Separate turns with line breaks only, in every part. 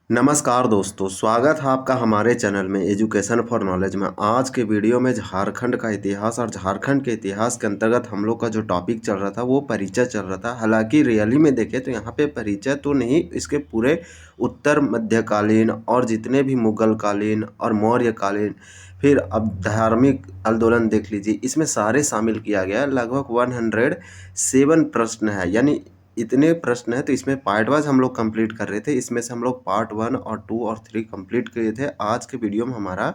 नमस्कार दोस्तों, स्वागत है आपका हमारे चैनल में एजुकेशन फॉर नॉलेज में। आज के वीडियो में झारखंड का इतिहास और झारखंड के इतिहास के अंतर्गत हम लोग का जो टॉपिक चल रहा था वो परिचय चल रहा था। हालांकि रियली में देखें तो यहाँ पे परिचय तो नहीं, इसके पूरे उत्तर मध्यकालीन और जितने भी मुगल कालीन और मौर्य कालीन, फिर अब धार्मिक आंदोलन देख लीजिए, इसमें सारे शामिल किया गया है। लगभग 107 प्रश्न है, यानी इतने प्रश्न हैं। तो इसमें पार्ट वाइज हम लोग कंप्लीट कर रहे थे। इसमें से हम लोग पार्ट 1 और 2 और 3 कंप्लीट किए थे। आज के वीडियो में हमारा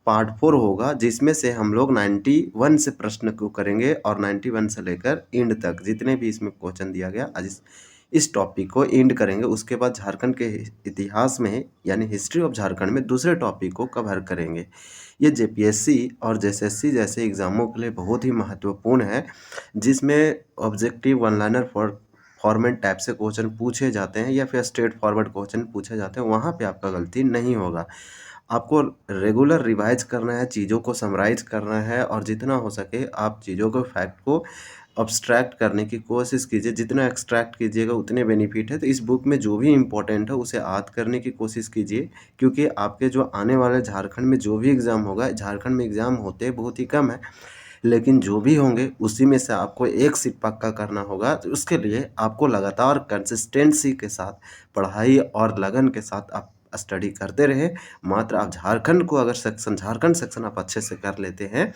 पार्ट 4 होगा, जिसमें से हम लोग 91 से प्रश्न को करेंगे और 91 से लेकर एंड तक जितने भी इसमें क्वेश्चन दिया गया आज इस टॉपिक को एंड करेंगे। उसके बाद झारखंड के इतिहास में यानी हिस्ट्री ऑफ झारखंड में दूसरे टॉपिक को कवर करेंगे। ये जेपीएससी और जेएसएससी जैसे एग्ज़ामों के लिए बहुत ही महत्वपूर्ण है, जिसमें objective one liner format type से क्वेश्चन पूछे जाते हैं या फिर स्ट्रेट फॉरवर्ड क्वेश्चन पूछे जाते हैं। वहाँ पे आपका गलती नहीं होगा। आपको रेगुलर रिवाइज करना है, चीज़ों को समराइज करना है और जितना हो सके आप चीज़ों को फैक्ट को अब्स्ट्रैक्ट करने की कोशिश कीजिए। जितना एक्सट्रैक्ट कीजिएगा उतने बेनिफिट है। तो इस बुक में जो भी इम्पोर्टेंट है उसे याद करने की कोशिश कीजिए, क्योंकि आपके जो आने वाले झारखंड में जो भी एग्ज़ाम होगा, झारखंड में एग्ज़ाम होते बहुत ही कम है, लेकिन जो भी होंगे उसी में से आपको एक सीट पक्का करना होगा। तो उसके लिए आपको लगातार कंसिस्टेंसी के साथ पढ़ाई और लगन के साथ आप स्टडी करते रहें। मात्र आप झारखंड को अगर झारखंड सेक्शन आप अच्छे से कर लेते हैं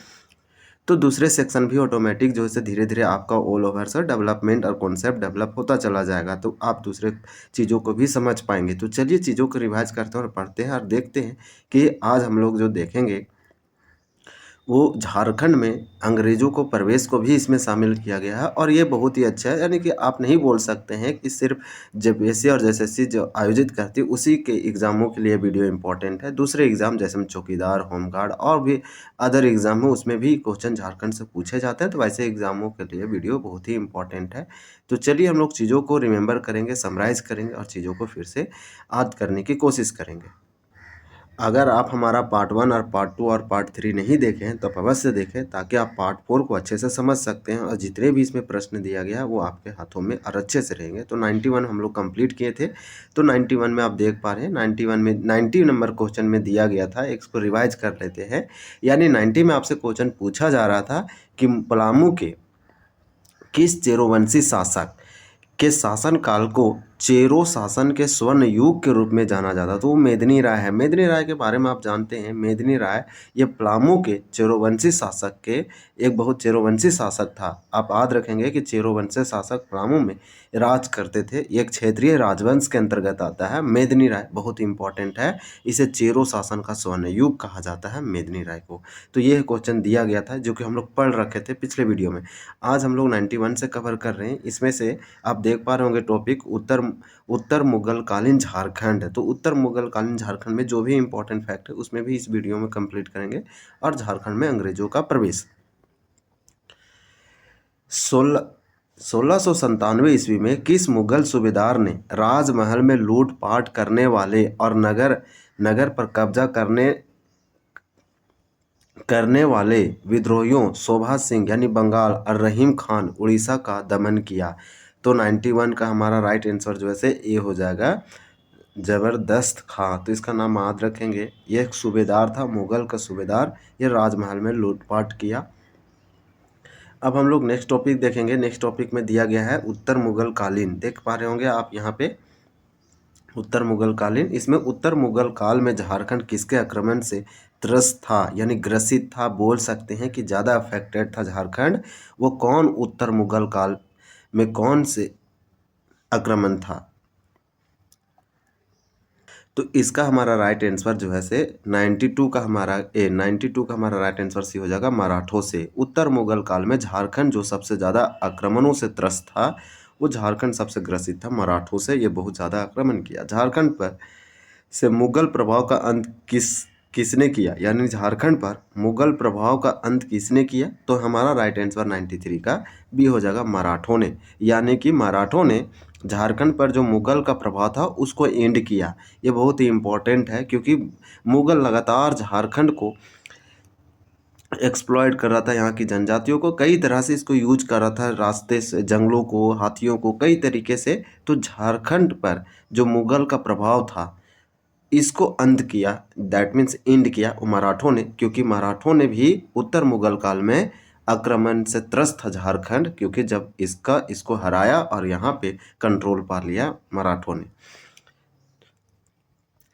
तो दूसरे सेक्शन भी ऑटोमेटिक जो है धीरे धीरे आपका ऑल ओवर से डेवलपमेंट और कॉन्सेप्ट डेवलप होता चला जाएगा, तो आप दूसरे चीज़ों को भी समझ पाएंगे। तो चलिए चीज़ों को रिवाइज करते हैं और पढ़ते हैं और देखते हैं कि आज हम लोग जो देखेंगे वो झारखंड में अंग्रेज़ों को प्रवेश को भी इसमें शामिल किया गया है। और ये बहुत ही अच्छा है, यानी कि आप नहीं बोल सकते हैं कि सिर्फ जेपीएससी और जेएसएससी जो आयोजित करती है उसी के एग्ज़ामों के लिए वीडियो इंपॉर्टेंट है। दूसरे एग्ज़ाम जैसे में चौकीदार, होमगार्ड और भी अदर एग्ज़ाम है, उसमें भी क्वेश्चन झारखंड से पूछे जाते हैं। तो वैसे एग्ज़ामों के लिए वीडियो बहुत ही इंपॉर्टेंट है। तो चलिए हम लोग चीज़ों को रिमेंबर करेंगे, समराइज़ करेंगे और चीज़ों को फिर से याद करने की कोशिश करेंगे। अगर आप हमारा पार्ट 1 और पार्ट 2 और पार्ट 3 नहीं देखे हैं तो आप अवश्य देखें, ताकि आप पार्ट 4 को अच्छे से समझ सकते हैं और जितने भी इसमें प्रश्न दिया गया है वो आपके हाथों में और अच्छे से रहेंगे। तो 91 हम लोग कंप्लीट किए थे। तो 91 में आप देख पा रहे हैं, 91 में 90 नंबर क्वेश्चन में दिया गया था। इसको रिवाइज कर लेते हैं। यानी 90 में आपसे क्वेश्चन पूछा जा रहा था कि पलामू के किस चेरोवंशी शासक के शासन काल को चेरो शासन के स्वर्ण युग के रूप में जाना जाता, तो वो मेदिनी राय है। मेदिनी राय के बारे में आप जानते हैं, मेदिनी राय ये पलामू के चेरोवंशी शासक के एक बहुत चेरोवंशी शासक था। आप याद रखेंगे कि चेरोवंशी शासक पलामू में राज करते थे। ये एक क्षेत्रीय राजवंश के अंतर्गत आता है। मेदिनी राय बहुत इंपॉर्टेंट है, इसे चेरो शासन का स्वर्ण युग कहा जाता है मेदिनी राय को। तो ये क्वेश्चन दिया गया था जो कि हम लोग पढ़ रखे थे पिछले वीडियो में। आज हम लोग 91 से कवर कर रहे हैं। इसमें से आप देख पा रहे होंगे टॉपिक उत्तर मुगल कालीन झारखंड है। तो उत्तर मुगल कालीन झारखंड में जो भी इंपॉर्टेंट फैक्ट है उसमें भी इस वीडियो में कंप्लीट करेंगे। और झारखंड में अंग्रेजों का प्रवेश 1697 ईस्वी में किस मुगल सूबेदार ने राजमहल में लूटपाट करने वाले और नगर पर कब्जा करने वाले विद्रोहियों शोभा सिंह यानी बंगाल और रहीम खान उड़ीसा का दमन किया? तो 91 का हमारा राइट आंसर जो है ए हो जाएगा, जबरदस्त खां। तो इसका नाम याद रखेंगे। ये एक सूबेदार था, मुगल का सूबेदार, ये राजमहल में लूटपाट किया। अब हम लोग नेक्स्ट टॉपिक देखेंगे। नेक्स्ट टॉपिक में दिया गया है उत्तर मुगल कालीन। देख पा रहे होंगे आप यहाँ पे उत्तर मुगल कालीन। इसमें उत्तर मुगल काल में झारखंड किसके आक्रमण से त्रस्त था यानी ग्रसित था, बोल सकते हैं कि ज़्यादा अफेक्टेड था झारखंड। वो कौन उत्तर मुगल काल में कौन से आक्रमण था? तो इसका हमारा राइट आंसर जो है 92 का हमारा 92 का हमारा राइट आंसर सी हो जाएगा, मराठों से। उत्तर मुगल काल में झारखंड जो सबसे ज़्यादा आक्रमणों से त्रस्त था, वो झारखंड सबसे ग्रसित था मराठों से। ये बहुत ज़्यादा आक्रमण किया। झारखंड पर से मुगल प्रभाव का अंत किसने किया, यानी झारखंड पर मुगल प्रभाव का अंत किसने किया? तो हमारा राइट आंसर 93 का बी हो जाएगा, मराठों ने। यानी कि मराठों ने झारखंड पर जो मुगल का प्रभाव था उसको एंड किया। ये बहुत ही इम्पोर्टेंट है, क्योंकि मुगल लगातार झारखंड को एक्सप्लॉइट कर रहा था, यहाँ की जनजातियों को कई तरह से इसको यूज कर रहा था, रास्ते से जंगलों को, हाथियों को, कई तरीके से। तो झारखंड पर जो मुगल का प्रभाव था इसको अंत किया, दैट मीन्स एंड किया वो मराठों ने, क्योंकि मराठों ने भी उत्तर मुगल काल में आक्रमण से त्रस्त था झारखंड, क्योंकि जब इसको हराया और यहाँ पे कंट्रोल पा लिया मराठों ने।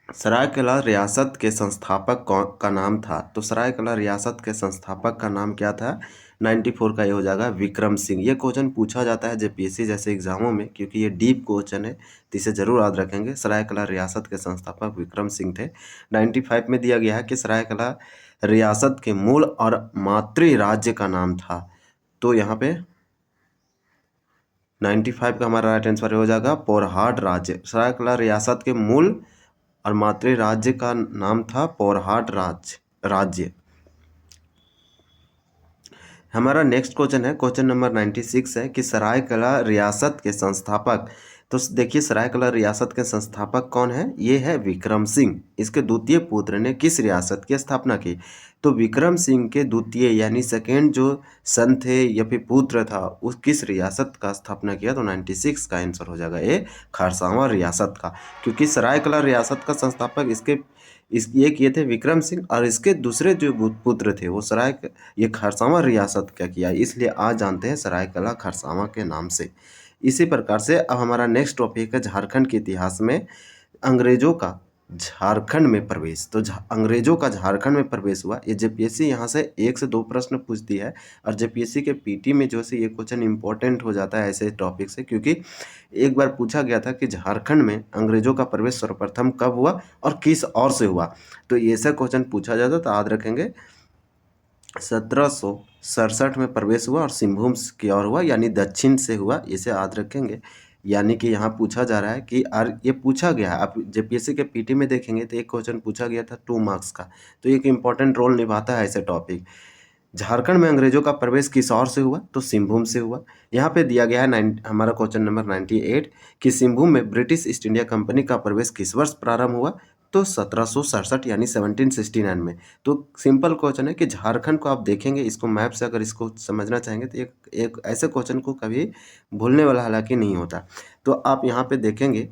सरायकेला रियासत के संस्थापक का नाम था, तो सरायकेला रियासत के संस्थापक का नाम क्या था? 94 का ये हो जाएगा विक्रम सिंह। ये क्वेश्चन पूछा जाता है जेपीएससी जैसे एग्जामों में, क्योंकि ये डीप क्वेश्चन है, तो इसे जरूर याद रखेंगे। सरायकेला रियासत के संस्थापक विक्रम सिंह थे। 95 में दिया गया है कि सरायकेला रियासत के मूल और मातृ राज्य का नाम था, तो यहाँ पे 95 का हमारा राइट आंसर हो जाएगा पोरहाट राज्य। सरायकेला रियासत के मूल और मातृ राज्य का नाम था पोरहाट राज्य। हमारा नेक्स्ट क्वेश्चन है, क्वेश्चन नंबर 96 है कि सरायकेला रियासत के संस्थापक, तो देखिए सरायकेला रियासत के संस्थापक कौन है? ये है विक्रम सिंह। इसके द्वितीय पुत्र ने किस रियासत की स्थापना की? तो विक्रम सिंह के द्वितीय यानी सेकेंड जो सन थे या फिर पुत्र था, उस किस रियासत का स्थापना किया? तो 96 का आंसर हो जाएगा ये खरसावां रियासत का, क्योंकि सरायकेला रियासत का संस्थापक ये किए थे विक्रम सिंह, और इसके दूसरे जो पुत्र थे वो ये खरसावां रियासत का किया, इसलिए आज जानते हैं सरायकेला खरसावां के नाम से। इसी प्रकार से अब हमारा नेक्स्ट टॉपिक है झारखंड के इतिहास में अंग्रेजों का झारखंड में प्रवेश। तो अंग्रेजों का झारखंड में प्रवेश हुआ, ये जेपीएससी यहाँ से 1 से 2 प्रश्न पूछती है, और जेपीएससी के पीटी में जो है ये क्वेश्चन इंपॉर्टेंट हो जाता है ऐसे टॉपिक से, क्योंकि एक बार पूछा गया था कि झारखंड में अंग्रेजों का प्रवेश सर्वप्रथम कब हुआ और किस ओर से हुआ। तो ऐसा क्वेश्चन पूछा जाता तो याद रखेंगे 1767 में प्रवेश हुआ और सिंहभूम की ओर हुआ, यानी दक्षिण से हुआ, इसे याद रखेंगे। यानी कि यहाँ पूछा जा रहा है कि ये पूछा गया है, आप जेपीएससी के पीटी में देखेंगे तो एक क्वेश्चन पूछा गया था 2 मार्क्स का, तो एक इम्पॉर्टेंट रोल निभाता है ऐसे टॉपिक। झारखंड में अंग्रेजों का प्रवेश किस ओर से हुआ? तो सिंहभूम से हुआ। यहाँ पे दिया गया है हमारा क्वेश्चन नंबर 98 कि सिंहभूम में ब्रिटिश ईस्ट इंडिया कंपनी का प्रवेश किस वर्ष प्रारंभ हुआ? तो 1767 यानी 1769 में। तो सिंपल क्वेश्चन है कि झारखंड को आप देखेंगे, इसको मैप से अगर इसको समझना चाहेंगे तो एक ऐसे क्वेश्चन को कभी भूलने वाला हालांकि नहीं होता। तो आप यहाँ पे देखेंगे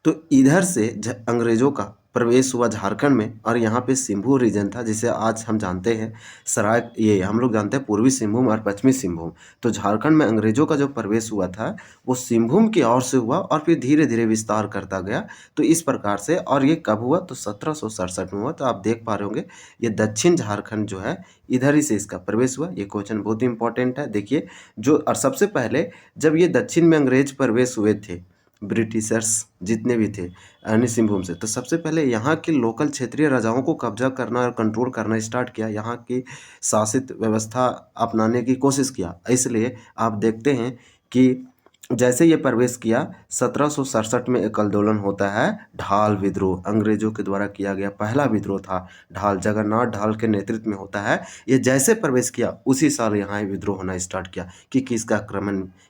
तो इधर से अंग्रेजों का प्रवेश हुआ झारखंड में, और यहाँ पे सिंहभूम रीजन था जिसे आज हम जानते हैं ये हम लोग जानते हैं पूर्वी सिंहभूम और पश्चिमी सिंहभूम। तो झारखंड में अंग्रेजों का जो प्रवेश हुआ था वो सिंहभूम की ओर से हुआ और फिर धीरे धीरे विस्तार करता गया। तो इस प्रकार से, और ये कब हुआ? तो 1767 में हुआ। तो आप देख पा रहे होंगे ये दक्षिण झारखंड जो है इधर ही से इसका प्रवेश हुआ। ये क्वेश्चन बहुत ही इंपॉर्टेंट है। देखिए और सबसे पहले जब ये दक्षिण में अंग्रेज प्रवेश हुए थे, ब्रिटिशर्स जितने भी थे यानी सिंहभूम से, तो सबसे पहले यहाँ के लोकल क्षेत्रीय राजाओं को कब्जा करना और कंट्रोल करना स्टार्ट किया, यहाँ की शासित व्यवस्था अपनाने की कोशिश किया। इसलिए आप देखते हैं कि जैसे ये प्रवेश किया 1767 में एक आंदोलन होता है ढाल विद्रोह, अंग्रेजों के द्वारा किया गया पहला विद्रोह था ढाल, जगन्नाथ ढाल के नेतृत्व में होता है। ये जैसे प्रवेश किया उसी साल यहाँ विद्रोह होना स्टार्ट किया कि किसका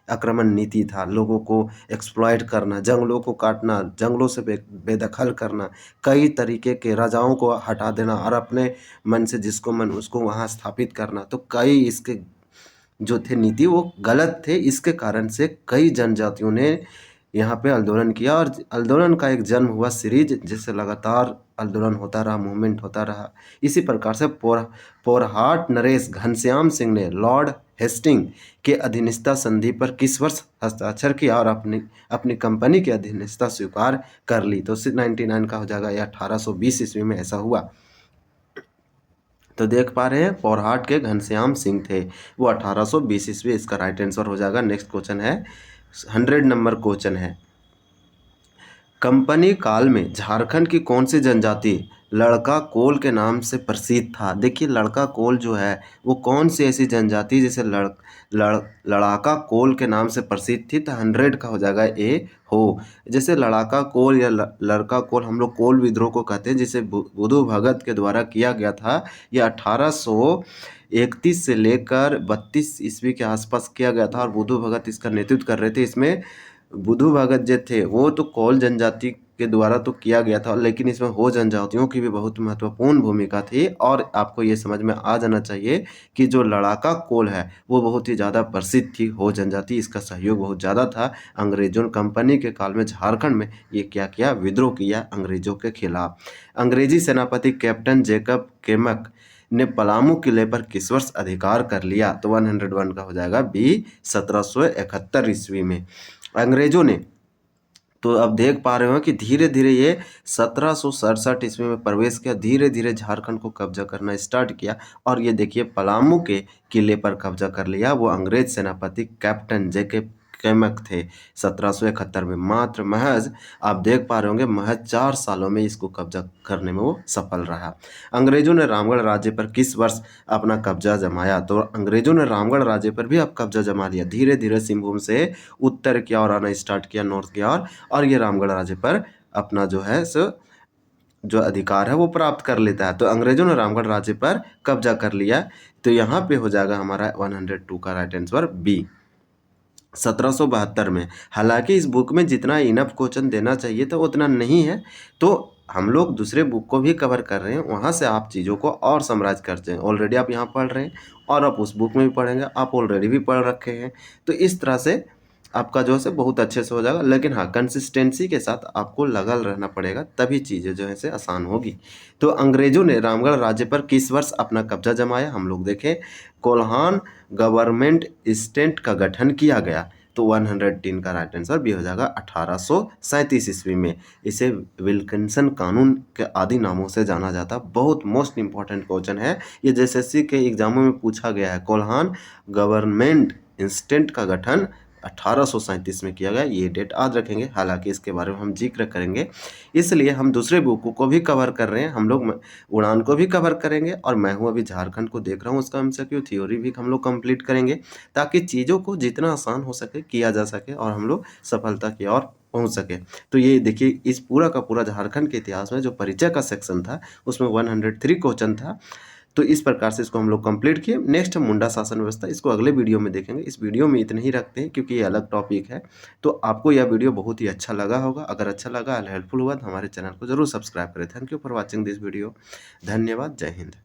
आक्रमण नीति था, लोगों को एक्सप्लॉइट करना, जंगलों को काटना, जंगलों से बेदखल करना, कई तरीके के राजाओं को हटा देना और अपने मन से जिसको मन उसको वहाँ स्थापित करना। तो कई इसके जो थे नीति वो गलत थे, इसके कारण से कई जनजातियों ने यहाँ पे आंदोलन किया, और आंदोलन का एक जन्म हुआ सीरीज, जिससे लगातार आंदोलन होता रहा, मूवमेंट होता रहा। इसी प्रकार से पोरहाट नरेश घनश्याम सिंह ने लॉर्ड हेस्टिंग के अधीनस्था संधि पर किस वर्ष हस्ताक्षर किया और अपनी कंपनी की अधीनस्था स्वीकार कर ली? तो 99 का हो जाएगा, या 1820 ईस्वी में ऐसा हुआ। तो देख पा रहे हैं पोरहाट के घनश्याम सिंह थे, वो 1820 ईस्वी इसका राइट आंसर हो जाएगा। नेक्स्ट क्वेश्चन है 100 नंबर क्वेश्चन है, कंपनी काल में झारखंड की कौन सी जनजाति लड़का कोल के नाम से प्रसिद्ध था? देखिए लड़का कोल जो है वो कौन सी ऐसी जनजाति जिसे लड़ाका कोल के नाम से प्रसिद्ध थी? तो 100 का हो जाएगा ए हो। जैसे लड़ाका कोल या लड़का कोल हम लोग कोल विद्रोह को कहते हैं, जिसे बुधु भगत के द्वारा किया गया था। यह 1831 से लेकर 32 ईस्वी के आसपास किया गया था, और बुधु भगत इसका नेतृत्व कर रहे थे। इसमें बुधु भगत जो थे वो तो कोल जनजाति के द्वारा तो किया गया था, लेकिन इसमें हो जनजातियों की भी बहुत महत्वपूर्ण भूमिका थी। और आपको ये समझ में आ जाना चाहिए कि जो लड़ाका कोल है वो बहुत ही ज़्यादा प्रसिद्ध थी। हो जनजाति इसका सहयोग बहुत ज़्यादा था। अंग्रेजों कंपनी के काल में झारखंड में ये क्या किया, विद्रोह किया अंग्रेजों के खिलाफ। अंग्रेजी सेनापति कैप्टन जेकब केमक ने पलामू किले पर किस वर्ष अधिकार कर लिया? तो 101 का हो जाएगा बी, 1771 ईस्वी में। अंग्रेजों ने, तो अब देख पा रहे हो कि धीरे धीरे ये 1767 ईस्वी में प्रवेश किया, धीरे धीरे झारखंड को कब्जा करना स्टार्ट किया। और ये देखिए पलामू के किले पर कब्जा कर लिया वो अंग्रेज सेनापति कैप्टन जेके केमक थे 1771 में। मात्र महज आप देख पा रहे होंगे महज 4 सालों में इसको कब्जा करने में वो सफल रहा। अंग्रेजों ने रामगढ़ राज्य पर किस वर्ष अपना कब्जा जमाया? तो अंग्रेजों ने रामगढ़ राज्य पर भी अब कब्जा जमा लिया। धीरे धीरे सिंहभूम से उत्तर की ओर आना स्टार्ट किया, नॉर्थ की ओर, और ये रामगढ़ राज्य पर अपना जो है सो जो अधिकार है वो प्राप्त कर लेता है। तो अंग्रेजों ने रामगढ़ राज्य पर कब्जा कर लिया। तो यहाँ पे हो जाएगा हमारा 102 का राइट आंसर बी, 1772 में। हालांकि इस बुक में जितना इनफ क्वेश्चन देना चाहिए था उतना नहीं है, तो हम लोग दूसरे बुक को भी कवर कर रहे हैं, वहाँ से आप चीज़ों को और समराइज करते हैं। ऑलरेडी आप यहाँ पढ़ रहे हैं और आप उस बुक में भी पढ़ेंगे, आप ऑलरेडी भी पढ़ रखे हैं। तो इस तरह से आपका जो है बहुत अच्छे से हो जाएगा। लेकिन हाँ, कंसिस्टेंसी के साथ आपको लगल रहना पड़ेगा, तभी चीज़ें जो है से आसान होगी। तो अंग्रेजों ने रामगढ़ राज्य पर किस वर्ष अपना कब्जा जमाया? हम लोग देखें, कोल्हान गवर्नमेंट स्टेट का गठन किया गया। तो 110 का राइट आंसर भी हो जाएगा 1837 ईस्वी में। इसे विल्किंसन कानून के आदि नामों से जाना जाता। बहुत मोस्ट इंपॉर्टेंट क्वेश्चन है ये, एसएससी के एग्जामों में पूछा गया है। कोल्हान गवर्नमेंट इंस्टेंट का गठन 1837 में किया गया, ये डेट याद रखेंगे। हालांकि इसके बारे में हम जिक्र करेंगे, इसलिए हम दूसरे बुकों को भी कवर कर रहे हैं। हम लोग उड़ान को भी कवर करेंगे, और मैं हूँ अभी झारखंड को देख रहा हूँ, उसका एमसीक्यू थ्योरी भी हम लोग कंप्लीट करेंगे, ताकि चीज़ों को जितना आसान हो सके किया जा सके और हम लोग सफलता की ओर पहुंच सके। तो ये देखिए, इस पूरा का पूरा झारखंड के इतिहास में जो परिचय का सेक्शन था उसमें 103 क्वेश्चन था। तो इस प्रकार से इसको हम लोग कंप्लीट किए। नेक्स्ट मुंडा शासन व्यवस्था, इसको अगले वीडियो में देखेंगे। इस वीडियो में इतने ही रखते हैं क्योंकि ये अलग टॉपिक है। तो आपको यह वीडियो बहुत ही अच्छा लगा होगा। अगर अच्छा लगा, हेल्पफुल हुआ, तो हमारे चैनल को जरूर सब्सक्राइब करें। Thank you for watching this video. धन्यवाद। जय हिंद।